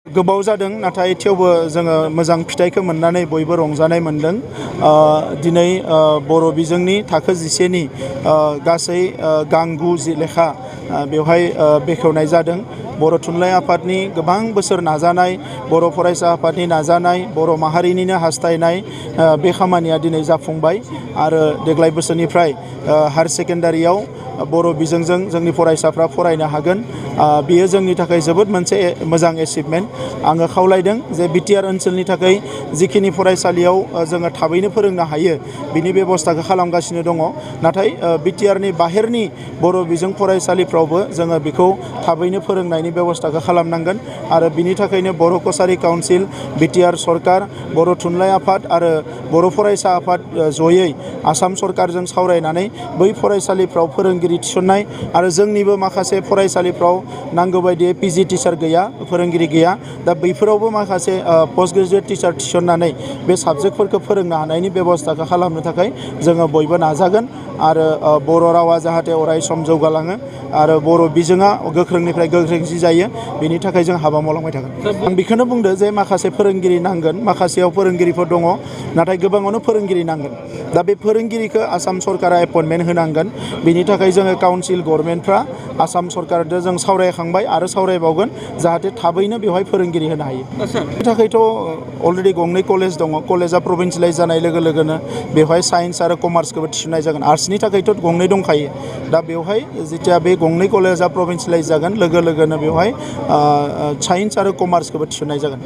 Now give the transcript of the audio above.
गोबाव जादों नाथाय थेवबो जोङो मोजां फिथाइखौ मोननानै बयबो रंजानाय मोनदों। दिनै बर' बिजोंनि थाखो 10 नि गासै गांगु जि लेखा बेवहाय बेखेवनाय जादों। बर' थुनलाइ आफादनि गोबां बोसोर नाजानाय, बर' फरायसा आफादनि नाजानाय, बर' माहारिनिनो हास्थायनाय बे खामानिया दिनै जाफुंबाय आरो देग्लाय बोसोरनिफ्राय हायार सेकेन्डारियाव बर' बिजोंजों जोंनि फरायसाफ्रा फरायनो हागोन। बेयो जोंनि थाखाय जोबोद मोनसे मोजां एचिभमेन्ट। आङो खावलायदों जे बिटिआर ओनसोलनि थाखाय जिखिनि फरायसालियाव जोङो थाबैनो फोरोंनो हायो बिनि बेबस्थाखौ खालामगासिनो दङ। नाथाय बिटिआरनि बाहेरनि बर' बिजों फरायसालिफ्रावबो जोङो बेखौ थाबैनो फोरोंनायनि बेबस्थाखौ खालामनांगोन आरो बिनि थाखायनो बर' कसारि काउन्सिल, बिटिआर सरकार, बर' थुनलाइ आफाद आरो बर' फरायसा आफाद जयै आसाम सरकारजों सावरायनानै बै फरायसालिफ्राव फोरोंगिरि थिसननाय आरो जोंनिबो माखासे फरायसालिफ्राव नांगौ बायदियै पिजि टिचार गैया, फोरोंगिरि गैया। दा बैफोरावबो माखासे पस्ट ग्रेजुएट टिचार थिसननानै बे साबजेक्टफोरखौ फोरोंनो हानायनि बेबस्थाखौ खालामनो थाखाय जोङो बयबो नाजागोन आरो बर' रावा जाहाथे अराय सम जौगालाङो आरो बर' बिजोङा गोख्रोंनिफ्राय गोख्रोंसिन जायो बेनि थाखाय जों हाबा मावलांबाय थागोन। आं बेखौनो बुंदों जे माखासे फोरोंगिरि नांगोन, माखासेयाव फोरोंगिरिफोर दङ नाथाय गोबाङावनो फोरोंगिरि नांगोन। दा बे फोरोंगिरिखौ आसाम सरकारा एपइन्टमेन्ट होनांगोन। बिनि थाखाय जोङो काउन्सिल गभर्नमेन्टफ्रा आसाम सरकारजों जों सावरायखांबाय आरो सावरायबावगोन जाहाथे थाबैनो बेवहाय फोरोंगिरि होनो हायो। बेनि थाखायथ' अलरेडि गंनै कलेज दङ। कलेजा प्रभिन्सियेलाइज जानाय लोगो लोगोनो बेवहाय साइन्स आरो कमार्सखौबो थिसननाय जागोन। आर्ट्सनि थाखायथ' गंनै दंखायो। दा बेवहाय जेथिया बे गंनै कलेजा प्रभिन्सियेलाइज जागोन लोगो लोगोनो बेवहाय साइन्स आरो कमार्सखौबो थिसननाय जागोन।